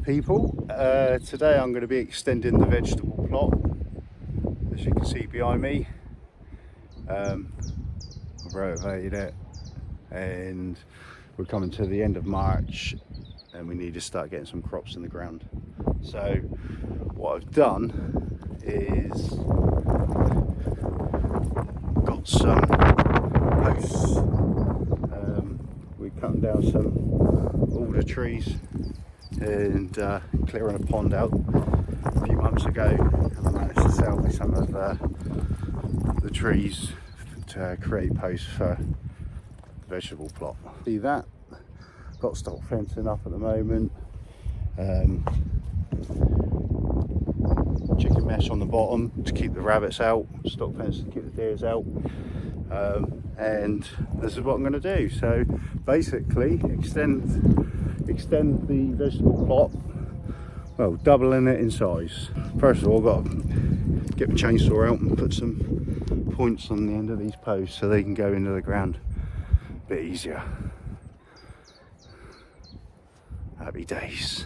people. Today I'm going to be extending the vegetable plot, as you can see behind me. I've rotated it and we're coming to the end of March and we need to start getting some crops in the ground. So what I've done is got some posts. We're cutting down some alder trees and clearing a pond out a few months ago, and I managed to sell me some of the trees to create posts for the vegetable plot. See that? Got stock fencing up at the moment. Chicken mesh on the bottom to keep the rabbits out, stock fence to keep the deers out, and this is what I'm going to do. So basically extend the vegetable plot, well, doubling it in size. First of all, I've got to get my chainsaw out and put some points on the end of these posts so they can go into the ground a bit easier. Happy days.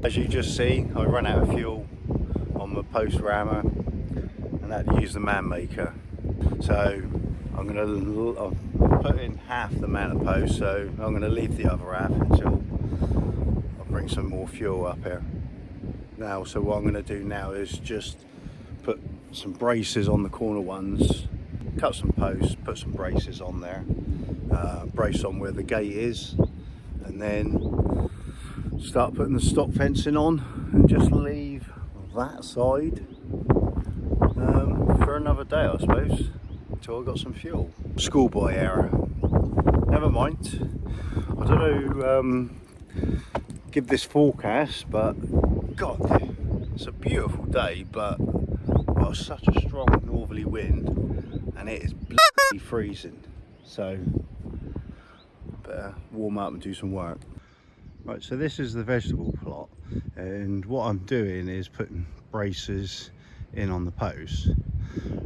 As you just see, I ran out of fuel on the post rammer and had to use the man maker. So I've put in half the amount of post, so I'm going to leave the other half until I bring some more fuel up here. Now, so what I'm going to do now is just put some braces on the corner ones, cut some posts, put some braces on there, brace on where the gate is, and then start putting the stock fencing on and just leave that side for another day, I suppose, until I got some fuel. Schoolboy error. Never mind. I don't know, give this forecast, but God, it's a beautiful day, but got such a strong northerly wind and it is bloody freezing. So better warm up and do some work. Right, so this is the vegetable plot, and what I'm doing is putting braces in on the posts,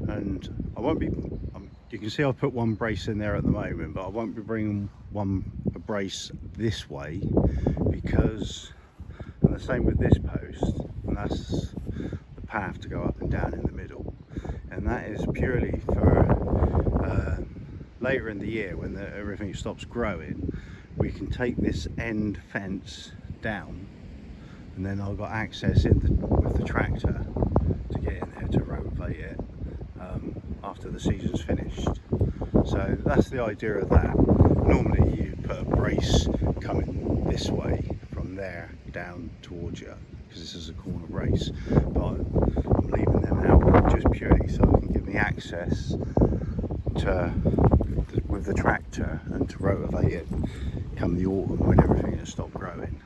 and I won't be, you can see I've put one brace in there at the moment, but I won't be bringing a brace this way, because, and the same with this post, and that's the path to go up and down in the middle, and that is purely for later in the year when everything stops growing. We can take this end fence down, and then I've got access with the tractor to get in there to rotate it after the season's finished. So that's the idea of that. Normally you put a brace coming this way from there down towards you, because this is a corner brace, but I'm leaving them out just purely so it can give me access to with the tractor and to rotate it come the autumn when everything has stopped growing.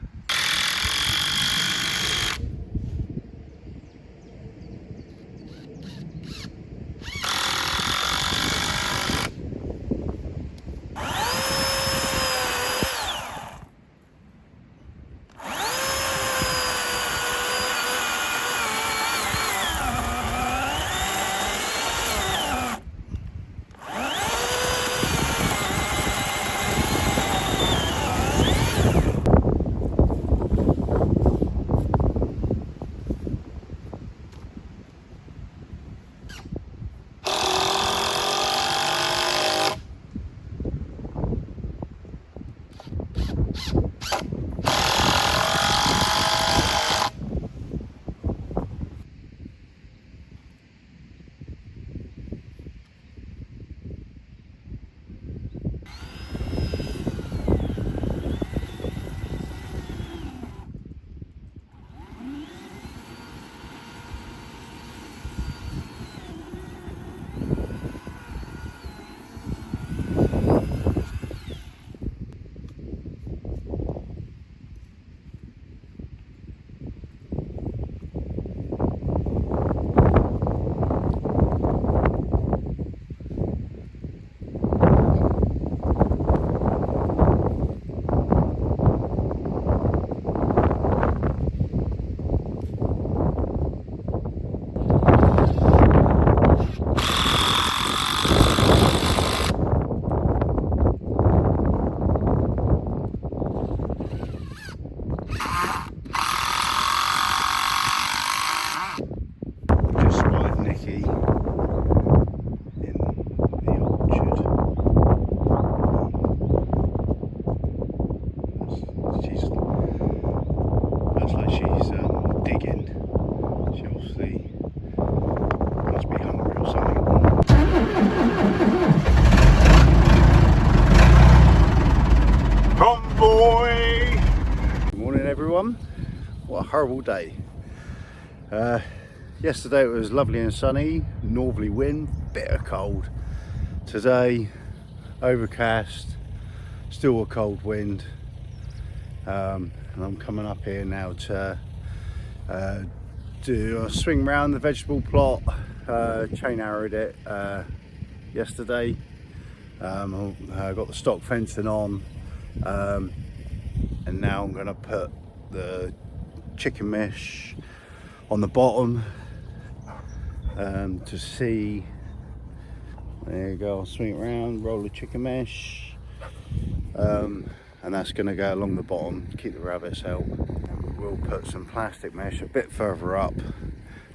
horrible day. Yesterday it was lovely and sunny, northerly wind, bitter cold. Today, overcast, still a cold wind. And I'm coming up here now to do a swing round the vegetable plot. Chain arrowed it yesterday. I got the stock fencing on, and now I'm going to put the chicken mesh on the bottom to see. There you go, I'll swing it around, roll the chicken mesh, and that's going to go along the bottom to keep the rabbits out. And we'll put some plastic mesh a bit further up,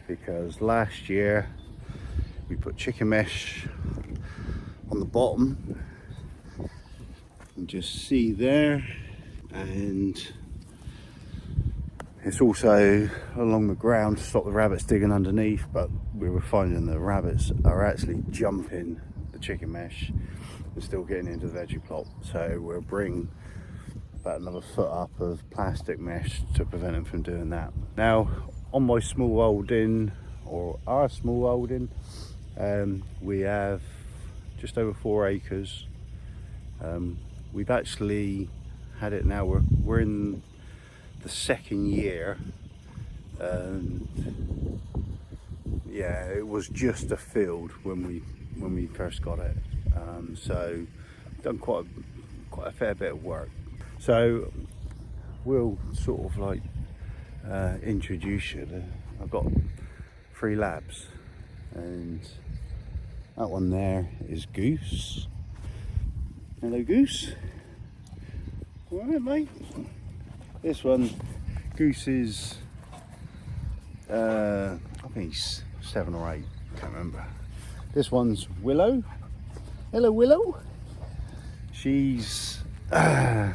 because last year we put chicken mesh on the bottom, you can just see there, and it's also along the ground to stop the rabbits digging underneath, but we were finding the rabbits are actually jumping the chicken mesh and still getting into the veggie plot. So we'll bring about another foot up of plastic mesh to prevent them from doing that. Now, on my small holding, or our small holding, we have just over 4 acres. We've actually had it now, we're in the second year, and yeah, it was just a field when we first got it, so done quite a fair bit of work. So we'll sort of like introduce you to, I've got 3 labs, and that one there is Goose. Hello Goose. All right, mate. This one, Goose is, I think he's 7 or 8, can't remember. This one's Willow. Hello Willow. She's a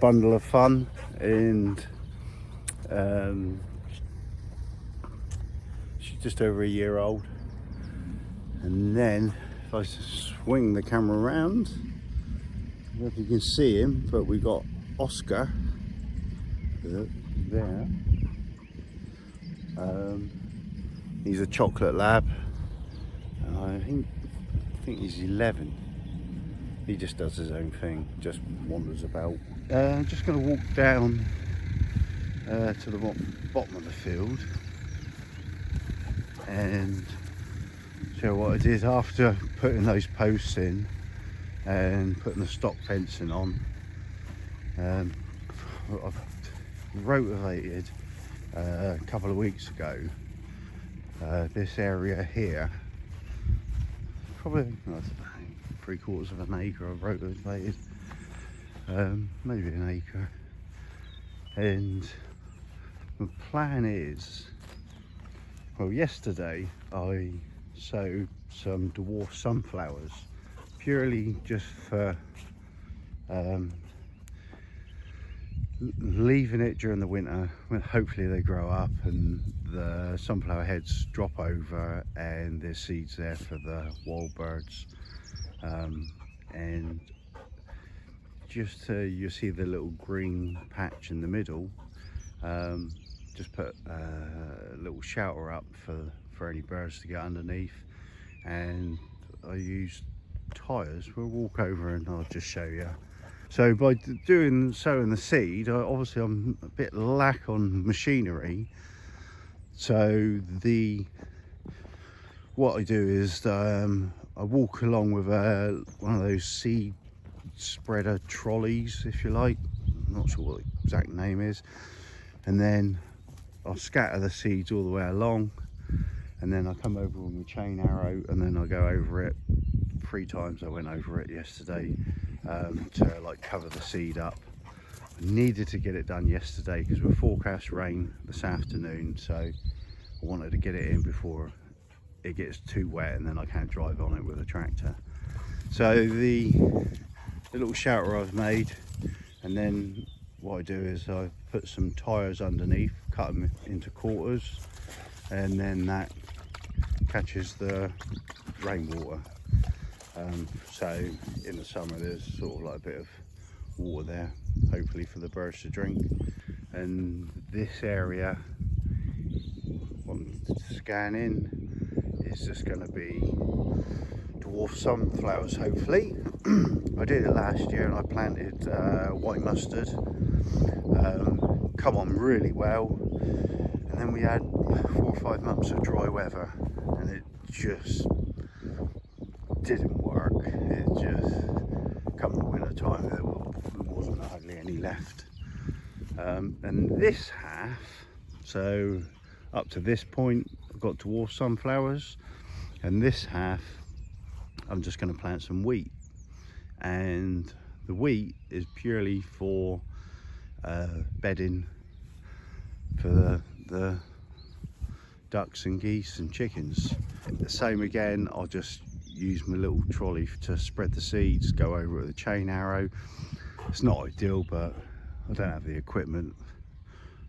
bundle of fun, and she's just over a year old. And then if I swing the camera around, I don't know if you can see him, but we got Oscar there. He's a chocolate lab, and I think he's 11. He just does his own thing, just wanders about. I'm just going to walk down to the bottom of the field and show what I did after putting those posts in and putting the stock fencing on. I've rotivated a couple of weeks ago this area here, probably, I don't know, 3/4 of an acre I've rotivated, maybe an acre, and the plan is, well, yesterday I sowed some dwarf sunflowers purely just for leaving it during the winter when hopefully they grow up and the sunflower heads drop over and there's seeds there for the wild birds, and just you see the little green patch in the middle, just put a little shelter up for any birds to get underneath, and I used tyres. We'll walk over and I'll just show you. So by sowing the seed, obviously I'm a bit lack on machinery. So what I do is I walk along with one of those seed spreader trolleys, if you like. I'm not sure what the exact name is. And then I'll scatter the seeds all the way along, and then I come over with my chain arrow, and then I go over it 3 times. I went over it yesterday to like cover the seed up. I needed to get it done yesterday because we're forecast rain this afternoon, so I wanted to get it in before it gets too wet and then I can't drive on it with a tractor. So the little shelter I've made, and then what I do is I put some tyres underneath, cut them into quarters, and then that catches the rainwater. So in the summer there's sort of like a bit of water there, hopefully for the birds to drink. and this area, on scanning, is just going to be dwarf sunflowers, hopefully. I did it last year and I planted white mustard. Come on really well, and then we had 4 or 5 months of dry weather and it just didn't work. It just, come the winter time, there wasn't hardly any left. And this half, so up to this point, I've got dwarf sunflowers, and this half I'm just going to plant some wheat, and the wheat is purely for bedding for the ducks and geese and chickens. The same again, I'll just use my little trolley to spread the seeds, go over with a chain arrow. It's not ideal, but I don't have the equipment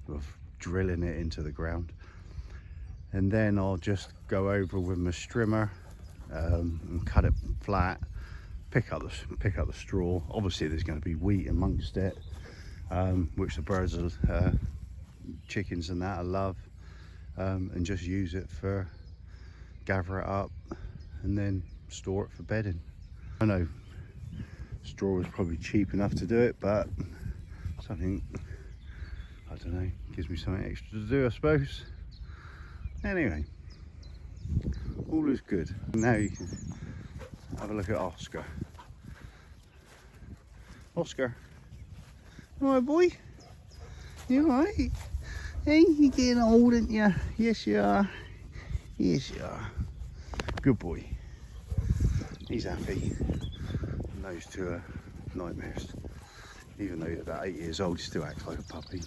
of drilling it into the ground. And then I'll just go over with my strimmer and cut it flat, pick up the straw. Obviously there's going to be wheat amongst it, which the birds, chickens and that I love, and just use it for, gather it up and then store it for bedding. I know straw is probably cheap enough to do it, but something, I don't know, gives me something extra to do, I suppose. Anyway, all is good. Now you can have a look at Oscar. Oscar, all right boy, you all right? Hey, you're getting old, aren't you? Yes you are, yes you are. Good boy, he's happy. And those two are nightmares. Even though he's about 8 years old, he still acts like a puppy.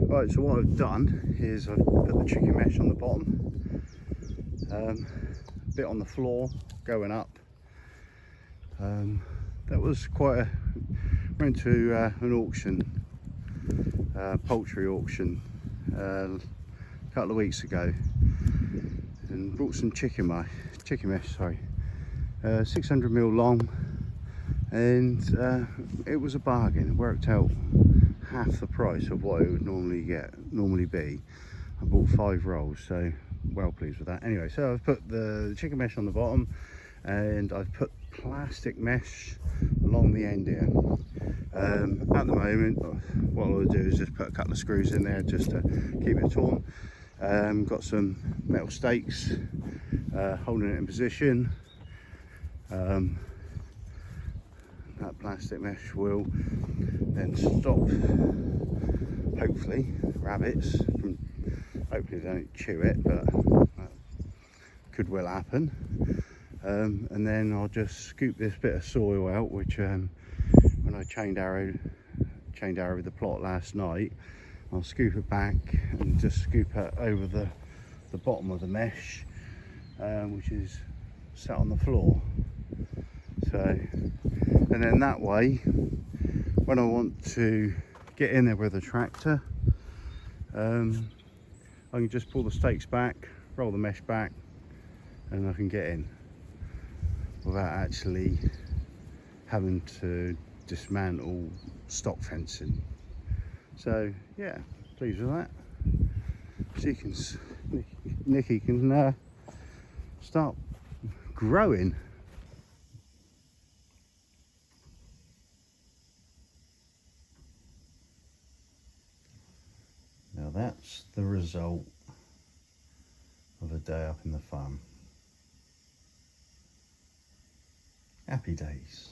Right, so what I've done is I've put the chicken mesh on the bottom, a bit on the floor going up. That was quite a, went to an auction, poultry auction, a couple of weeks ago, and bought some chicken mesh, 600mm long, and it was a bargain. It worked out half the price of what it would normally be. I bought 5 rolls, so well pleased with that. Anyway, so I've put the chicken mesh on the bottom, and I've put plastic mesh along the end here. At the moment, what I'll do is just put a couple of screws in there just to keep it taut. Got some metal stakes holding it in position. That plastic mesh will then stop, hopefully, rabbits from, hopefully they don't chew it, but that could well happen. And then I'll just scoop this bit of soil out, which when I chained arrowed the plot last night, I'll scoop it back and just scoop it over the bottom of the mesh, which is sat on the floor. So, and then that way, when I want to get in there with a tractor, I can just pull the stakes back, roll the mesh back, and I can get in. without actually having to dismantle stock fencing. So yeah, pleased with that. She can, Nicky can start growing. Now that's the result of a day up in the farm. Happy days.